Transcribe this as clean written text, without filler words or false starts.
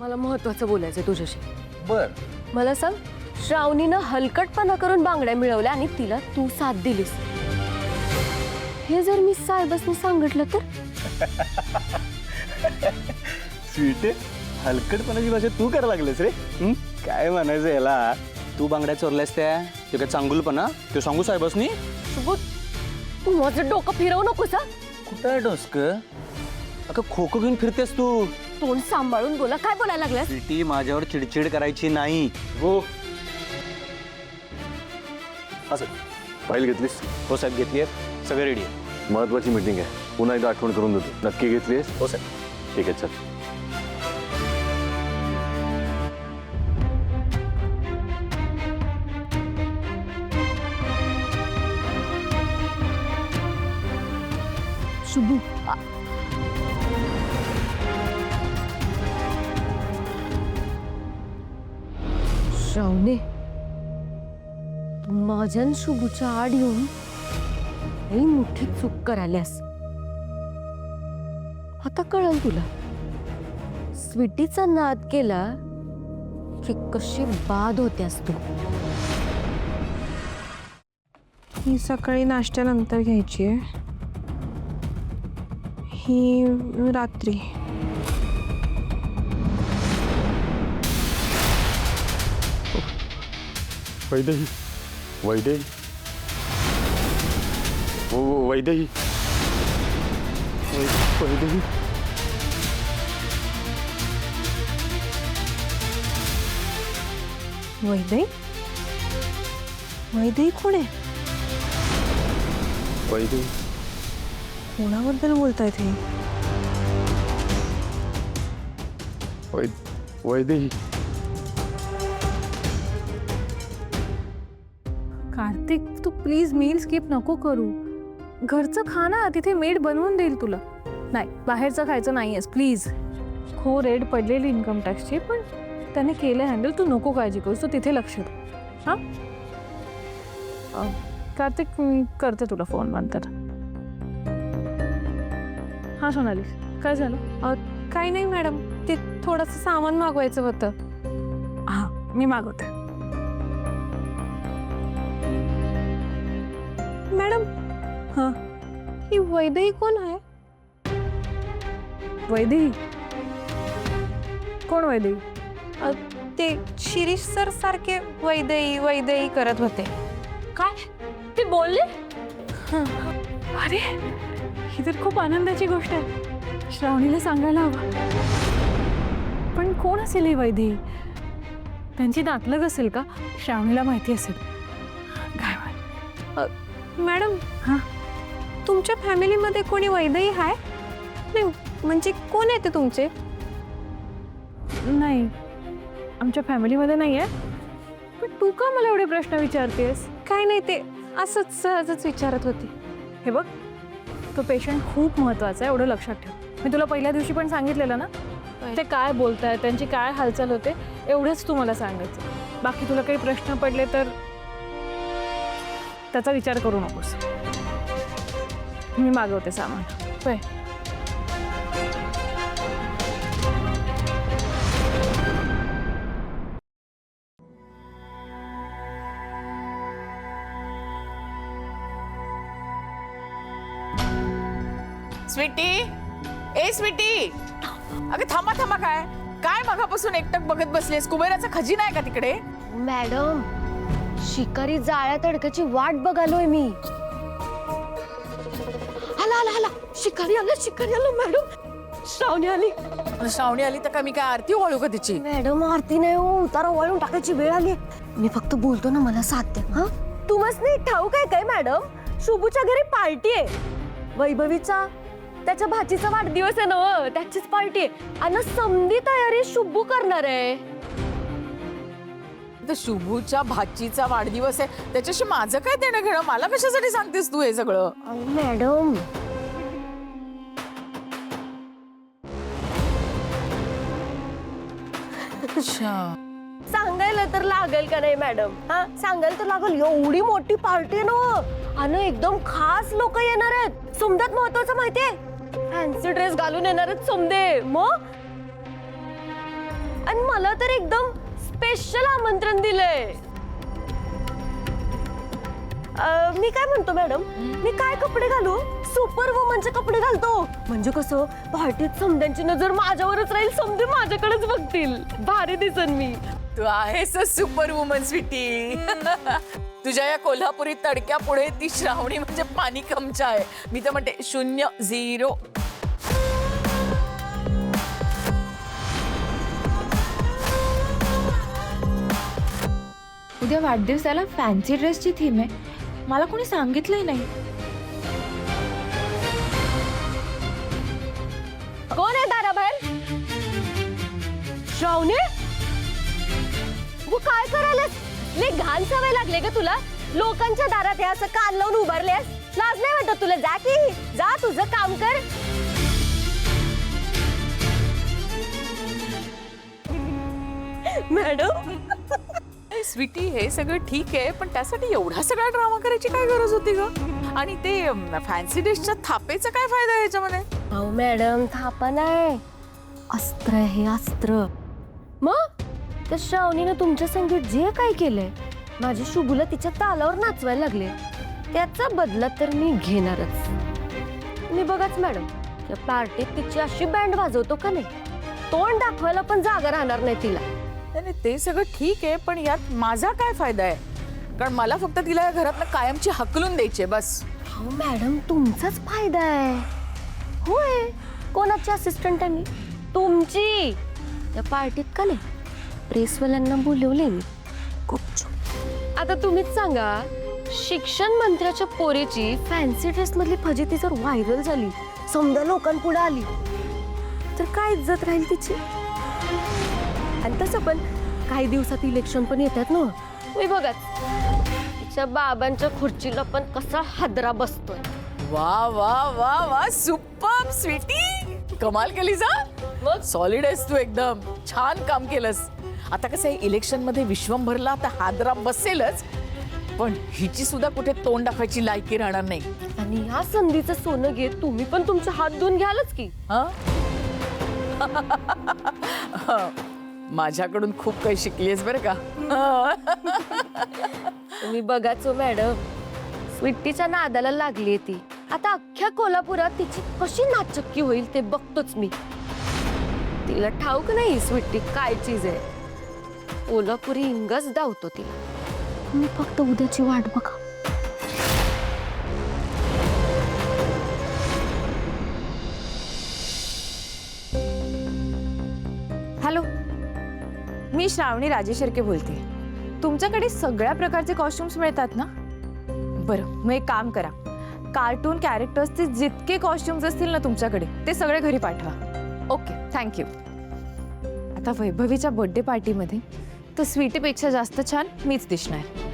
मला महत्त्वाचं बोलायचं तुझ्याशी. बर. मला सांग, श्रावणीनं हलकटपणा करून बांगड्या मिळवल्या आणि तिला तू साथ दिलीस, हे जर मी साहेबांनी सांगितलं तर? स्वीट, हलकटपणाची भाषा तू करायला लागलेस रे. काय म्हणायचं याला? तू बांगड्या चोरल्यास त्या, ते काय चांगुलपणा ते सांगू साहेबांनी? सुबोध, तू माझं डोकं फिरवू नकोस हा. कुठं आहे डोसक? अगं खो खो घेऊन फिरतेस तू. तोंड सांभाळून बोला. काय बोलायला लागल्यास? स्वीटी, माझ्यावर चिडचिड करायची नाही. हो. असं फाईल घेतलीस? हो साहेब, घेतली आहे. सगळं रेडी आहे. महत्वाची मीटिंग आहे, पुन्हा एकदा आठवण करून देतो. नक्की घेतलीस? हो साहेब. ठीक आहे, चल. शुभू, श्रावणे, माझ्या आणि शुभूच्या आड येऊन लई मोठी चूक करायल्यास. आता कळल तुला, स्वीटीचा नाद केला की कशी बाद होत्यास तू. ही सकाळी नाश्त्यानंतर घ्यायची आहे, ही रात्री. वैदेही, वैदेही, वैदेही, वैदेही. वैदेही? वैदेही कोण आहे? वैदेही कोणाबद्दल बोलतायत हे? वैदेही. कार्तिक, तू प्लीज मील स्किप नको करू. घरचं खा ना, तिथे मेड बनवून देईल तुला. नाही, बाहेरचं खायचं नाहीयेस प्लीज. हो, रेड पडलेली इन्कम टॅक्सची, पण त्याने केलं हँडल. तू नको काळजी करूस, तू तिथे लक्ष दे. हां कार्तिक, मी करते तुला फोन नंतर. हां सोनाली, काय झालं? काही नाही मॅडम, ते थोडंसं सामान मागवायचं होतं. हां, मी मागवते. मॅडम, हां, ही वैदेही कोण आहे? वैदेही? कोण वैदेही? ते शिरीष सर सारखे वैदेही वैदेही करत होते. काय ते बोलले? अरे, ही तर खूप आनंदाची गोष्ट आहे. श्रावणीला सांगायला हवं. पण कोण असेल ही वैदेही? त्यांची नातलग असेल का? श्रावणीला माहिती असेल. काय माहिती? मॅडम, हां, तुमच्या फॅमिलीमध्ये कोणी वैदेही आहे? नाही म्हणजे कोण आहे ते तुमचे? नाही, आमच्या फॅमिलीमध्ये नाही आहे. पण तू का मला एवढे प्रश्न विचारतेस? काय नाही, ते असंच सहजच विचारत होते. हे बघ, तो पेशंट खूप महत्त्वाचा आहे, एवढं लक्षात ठेव. मी तुला पहिल्या दिवशी पण सांगितलेलं ना, ते काय बोलताय, त्यांची काय हालचाल होते, एवढंच तू मला सांगायचं. बाकी तुला काही प्रश्न पडले तर त्याचा विचार करू नकोस. मी मागवते सामान. होय. स्वीटी, ए स्वीटी, अगं थांबा थांबा. काय काय मगापासून एकटक बघत बसलीस? कुबेराचा खजिना आहे का तिकडे? मॅडम, शिकारी जाळ्या तडक्याची वाट बघालोय मी. आला आला आला, शिकारी आला मॅडम. श्रावणी आली. श्रावणी आली तर का मी काय आरती ओळू का तिची? मॅडम, आरती नाही हो, उतारा वळून टाकायची वेळ आली. मी फक्त बोलतो ना, मला साथ द्या. हा, तुम्हाला नाही ठाऊक आहे काय मॅडम? शुभूच्या घरी पार्टी आहे. वैभवीचा, त्याच्या भाचीचा वाढदिवस आहे ना, त्याचीच पार्टी आहे. आणि समधी तयारी शुभू करणार आहे. तर शुभूच्या भाचीचा वाढदिवस आहे, त्याच्याशी माझं काय देणं घेणं? मला कशासाठी सांगतेस तू हे सगळं? मॅडम, सांगायला तर लागेल का नाही मॅडम? हा, सांगायला तर लागेल. एवढी मोठी पार्टी आहे ना, आणि एकदम खास लोक येणार आहेत. समजात महत्वाचं माहितीये, फॅन्सी ड्रेस घालून येणार आहेत समदे. मग आणि मला तर एकदम स्पेशल आमंत्रण दिलंय. मी काय म्हणतो मॅडम, मी काय कपडे घालू? सुपर वुमनचे कपडे घालतो. म्हणजे कसं पार्टीत समद्यांची नजर माझ्यावरच राहील, समजे माझ्याकडेच बघतील. भारी दिसन मी. तू आहेस सुपर वुमन स्वीटी. तुझ्या या कोल्हापुरी तडक्या पुढे ती श्रावणी म्हणजे पाणी कमचा आहे. मी तर म्हणते 0-0. उद्या वाढदिवसाला फॅन्सी ड्रेसची थीम आहे. मला कोणी सांगितलंही नाही. कोण आहे दाराबाहेर? श्रावणी, तू काय करायलास? लय घाण सवय लागले का तुला? लोकांच्या दारात हे असं कान लावून उभारलेस. लाज नाही वाटत तुला? जा की जा, तुझं काम कर. मॅडम, स्वीटी हे सगळं ठीक आहे, पण त्यासाठी एवढा सगळा ड्रामा करायची काय गरज होती ग? आणि ते फॅन्सी डिशच्या थापेचा काय फायदा आहे याच्यामध्ये? अहो मॅडम, थापा नाही, अस्त्र आहे हे, अस्त्र. मग त्या श्रावणीनं तुमच्या संगीत जे काय केलंय, माझी शुभूला तिच्या तालावर नाचवायला लागले, त्याचा बदला तर मी घेणारच. मी बघाच मॅडम, त्या पार्टीत तिची अशी बँड वाजवतो का नाही, तोंड दाखवायला पण जागा राहणार नाही तिला. नाही, ते सगळं ठीक आहे, पण यात माझा काय फायदा आहे? कारण मला फक्त तिला या घरातनं कायमची हकलून द्यायची आहे, बस. अहो मॅडम, तुमचाच फायदा आहे. होय, कोणाची असिस्टंट आहे मी? तुमची. त्या पार्टीत का नाही प्रेसवाल्यांना बोलवले मी गुपचूप. आता तुम्हीच सांगा, शिक्षण मंत्र्याच्या पोरीची फॅन्सी ड्रेस मधली फजिती जर व्हायरल झाली, समजा लोकांपुढे आली, तर काय इज्जत राहील तिची? आणि तसं पण काही दिवसात इलेक्शन पण येतात ना. मी बघा, तिच्या बाबांच्या खुर्चीला पण कसा हादरा बसतोय. वा वा वा वा, सुपर स्वीटी, कमाल केली जा. मग सॉलिड आहेस तू, एकदम छान काम केलंस. आता कसं आहे, इलेक्शन मध्ये विश्वंभरला आता हादरा बसेलच, पण हिची सुद्धा कुठे तोंड दाखवायची लायकी राहणार नाही. आणि ह्या संधीचं सोनं घेत तुम्ही पण तुमचे हात धुवून घ्यालच की. माझ्याकडून खूप काही शिकलीस बरं का. तुम्ही बघाचो मॅडम, स्वीटीच्या नादाला लागली ती. आता अख्ख्या कोल्हापुरात तिची कशी नाचक्की होईल ते बघतोच मी. तिला ठाऊक नाही स्वीटी काय चीज आहे. कोल्हापुरी इंगच धावतो तिला. मी फक्त उद्याची वाट बघा. हॅलो, मी श्रावणी राजेश शेळके बोलते. तुमच्याकडे सगळ्या प्रकारचे कॉस्ट्युम्स मिळतात ना? बरं, मग एक काम करा, कार्टून कॅरेक्टर्सचे जितके कॉस्ट्युम्स असतील ना तुमच्याकडे, ते सगळे घरी पाठवा. Okay, thank you. आता वैभवीच्या बर्थडे पार्टीमध्ये तर स्वीटीपेक्षा जास्त छान मीच दिसणार.